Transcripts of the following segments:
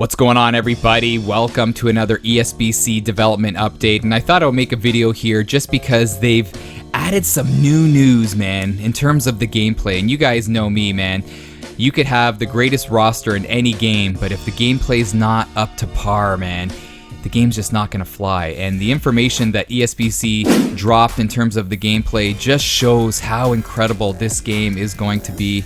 What's going on, everybody? Welcome to another ESBC development update, and I thought I would make a video here just because they've added some new news, man, in terms of the gameplay. And you guys know me, man. You could have the greatest roster in any game, but if the gameplay's not up to par, man, the game's just not gonna fly. And the information that ESBC dropped in terms of the gameplay just shows how incredible this game is going to be.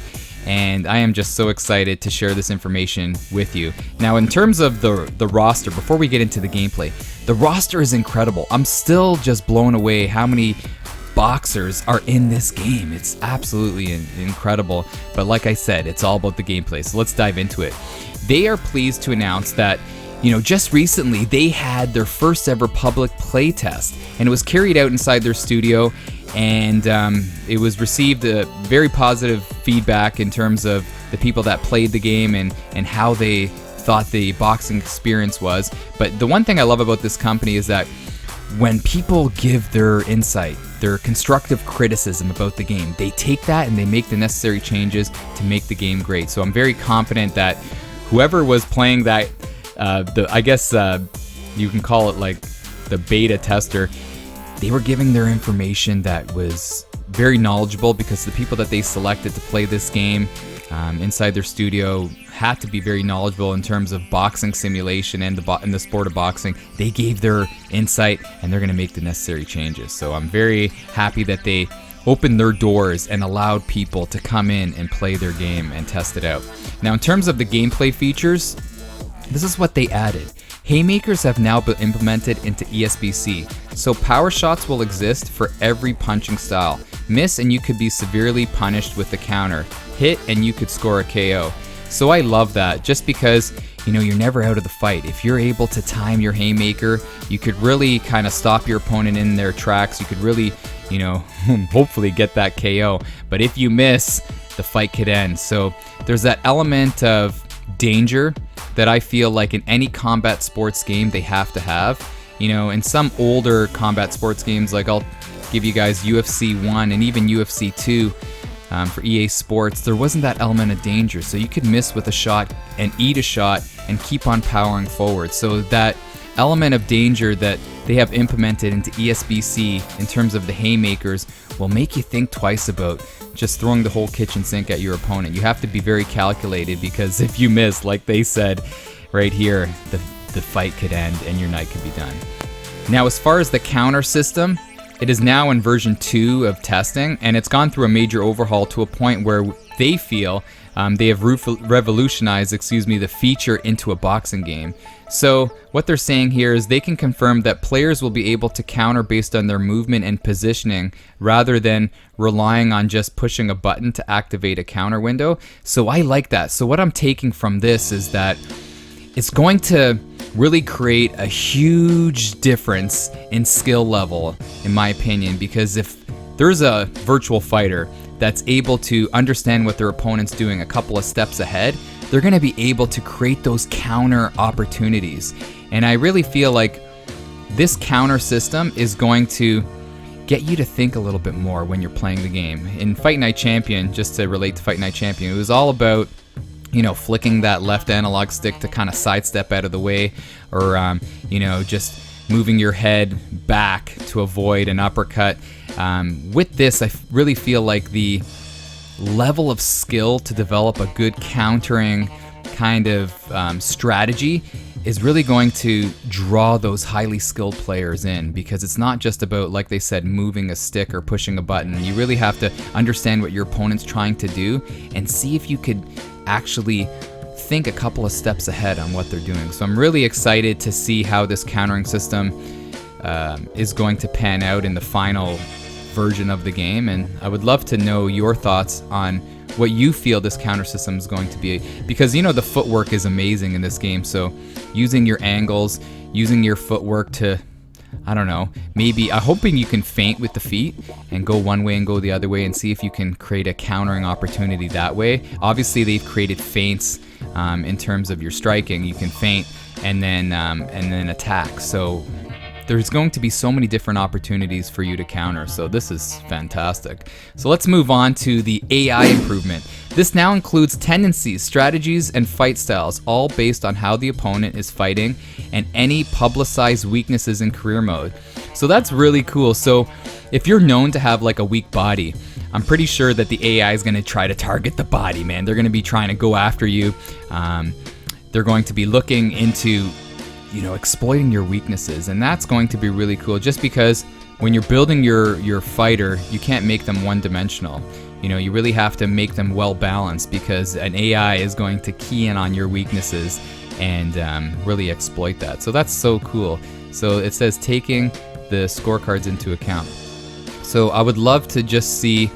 And I am just so excited to share this information with you. Now, in terms of the roster, before we get into the gameplay, the roster is incredible. I'm still just blown away how many boxers are in this game. It's absolutely incredible. But like I said, it's all about the gameplay. So let's dive into it. They are pleased to announce that, just recently they had their first ever public play test, and it was carried out inside their studio. And it was received very positive feedback in terms of the people that played the game and how they thought the boxing experience was. But the one thing I love about this company is that when people give their insight, their constructive criticism about the game, they take that and they make the necessary changes to make the game great. So I'm very confident that whoever was playing that, I guess you can call it like the beta tester, they were giving their information that was very knowledgeable, because the people that they selected to play this game inside their studio had to be very knowledgeable in terms of boxing simulation and the sport of boxing. They gave their insight and they're going to make the necessary changes. So I'm very happy that they opened their doors and allowed people to come in and play their game and test it out. Now, in terms of the gameplay features, this is what they added. Haymakers have now been implemented into ESBC, so power shots will exist for every punching style. Miss and you could be severely punished with the counter. Hit and you could score a KO. So I love that, just because you're never out of the fight. If you're able to time your haymaker, you could really kind of stop your opponent in their tracks. You could really, hopefully get that KO. But if you miss, the fight could end. So there's that element of danger that I feel like in any combat sports game they have to have. In some older combat sports games, like I'll give you guys UFC 1 and even UFC 2 for EA Sports, there wasn't that element of danger. So you could miss with a shot and eat a shot and keep on powering forward. So that element of danger that they have implemented into ESBC in terms of the haymakers will make you think twice about just throwing the whole kitchen sink at your opponent. You have to be very calculated, because if you miss, like they said right here, the fight could end and your night could be done. Now, as far as the counter system, it is now in version 2 of testing, and it's gone through a major overhaul to a point where they feel they have revolutionized, the feature into a boxing game. So what they're saying here is they can confirm that players will be able to counter based on their movement and positioning, rather than relying on just pushing a button to activate a counter window. So I like that. So what I'm taking from this is that it's going to really create a huge difference in skill level, in my opinion, because if there's a virtual fighter that's able to understand what their opponent's doing a couple of steps ahead, they're going to be able to create those counter opportunities. And I really feel like this counter system is going to get you to think a little bit more when you're playing the game. In Fight Night Champion, just to relate to Fight Night Champion, it was all about flicking that left analog stick to kind of sidestep out of the way, or just moving your head back to avoid an uppercut. With this, I really feel like the level of skill to develop a good countering kind of strategy is really going to draw those highly skilled players in, because it's not just about, like they said, moving a stick or pushing a button. You really have to understand what your opponent's trying to do and see if you could actually think a couple of steps ahead on what they're doing. So I'm really excited to see how this countering system is going to pan out in the final version of the game, and I would love to know your thoughts on what you feel this counter system is going to be, because the footwork is amazing in this game. So using your angles, using your footwork to, I don't know, maybe I'm hoping you can feint with the feet and go one way and go the other way, and see if you can create a countering opportunity that way. Obviously they've created feints in terms of your striking. You can feint and then attack. So there's going to be so many different opportunities for you to counter. So this is fantastic. So let's move on to the AI improvement. This now includes tendencies, strategies, and fight styles, all based on how the opponent is fighting and any publicized weaknesses in career mode. So that's really cool. So if you're known to have like a weak body, I'm pretty sure that the AI is going to try to target the body, man. They're going to be trying to go after you. They're going to be looking into, exploiting your weaknesses, and that's going to be really cool. Just because when you're building your fighter, you can't make them one-dimensional. You really have to make them well balanced, because an AI is going to key in on your weaknesses and really exploit that. So that's so cool. So it says taking the scorecards into account. So I would love to just see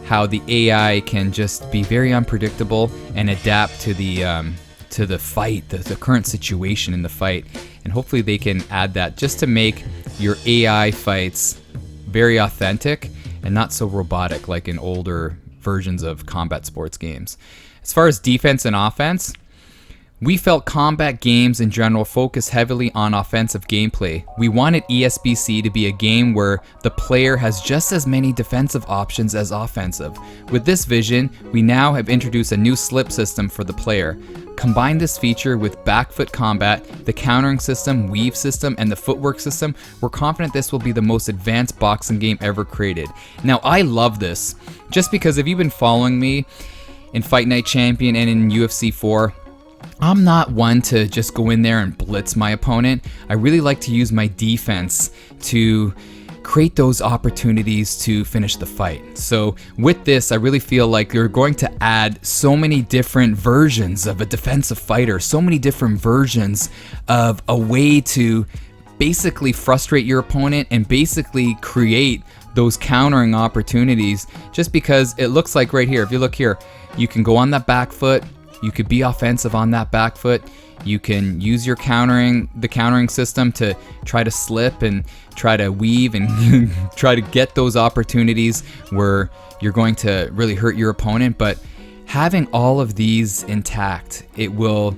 how the AI can just be very unpredictable and adapt to the fight, the current situation in the fight. And hopefully they can add that just to make your AI fights very authentic and not so robotic like in older versions of combat sports games. As far as defense and offense, we felt combat games in general focus heavily on offensive gameplay. We wanted ESBC to be a game where the player has just as many defensive options as offensive. With this vision, we now have introduced a new slip system for the player. Combine this feature with back foot combat, the countering system, weave system, and the footwork system. We're confident this will be the most advanced boxing game ever created. Now, I love this, just because if you've been following me in Fight Night Champion and in UFC 4, I'm not one to just go in there and blitz my opponent. I really like to use my defense to create those opportunities to finish the fight. So with this, I really feel like you're going to add so many different versions of a defensive fighter, so many different versions of a way to basically frustrate your opponent and basically create those countering opportunities, just because it looks like right here, if you look here, you can go on that back foot. You could be offensive on that back foot. You can use your the countering system to try to slip and try to weave and try to get those opportunities where you're going to really hurt your opponent. But having all of these intact, it will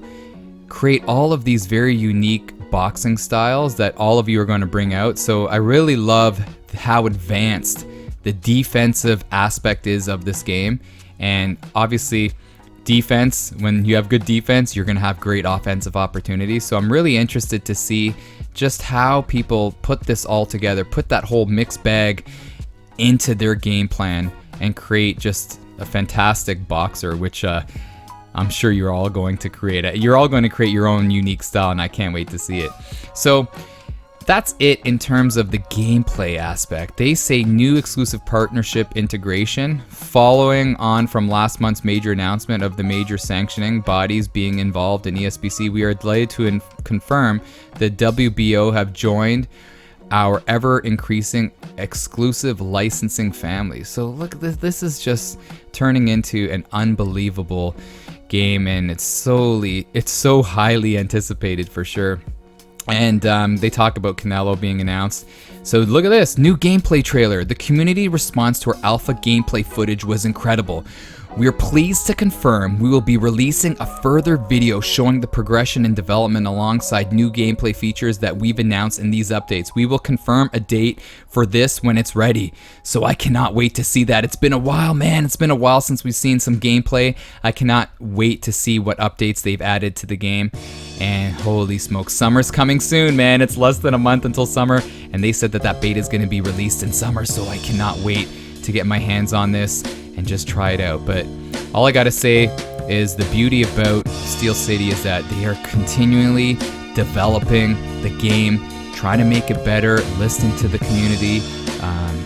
create all of these very unique boxing styles that all of you are going to bring out. So I really love how advanced the defensive aspect is of this game. And obviously, defense, when you have good defense, you're going to have great offensive opportunities. So I'm really interested to see just how people put this all together, put that whole mixed bag into their game plan and create just a fantastic boxer, which I'm sure you're all going to create. You're all going to create your own unique style, and I can't wait to see it. So that's it in terms of the gameplay aspect. They say new exclusive partnership integration. Following on from last month's major announcement of the major sanctioning bodies being involved in ESBC, we are delighted to confirm that WBO have joined our ever-increasing exclusive licensing family. So look at this. This is just turning into an unbelievable game, and it's so highly anticipated for sure. And they talk about Canelo being announced. So look at this, new gameplay trailer. The community response to our alpha gameplay footage was incredible. We are pleased to confirm we will be releasing a further video showing the progression and development alongside new gameplay features that we've announced in these updates. We will confirm a date for this when it's ready. So I cannot wait to see that. It's been a while, man. It's been a while since we've seen some gameplay. I cannot wait to see what updates they've added to the game. And holy smokes, summer's coming soon, man. It's less than a month until summer, and they said that that beta is going to be released in summer, so I cannot wait to get my hands on this and just try it out. But all I gotta say is the beauty about Steel City is that they are continually developing the game, trying to make it better, listening to the community.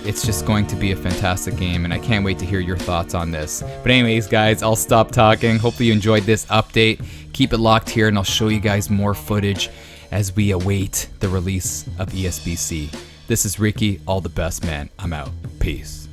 It's just going to be a fantastic game, and I can't wait to hear your thoughts on this. But anyways, guys, I'll stop talking. Hopefully you enjoyed this update. Keep it locked here, and I'll show you guys more footage as we await the release of ESBC. This is Ricky. All the best, man. I'm out. Peace.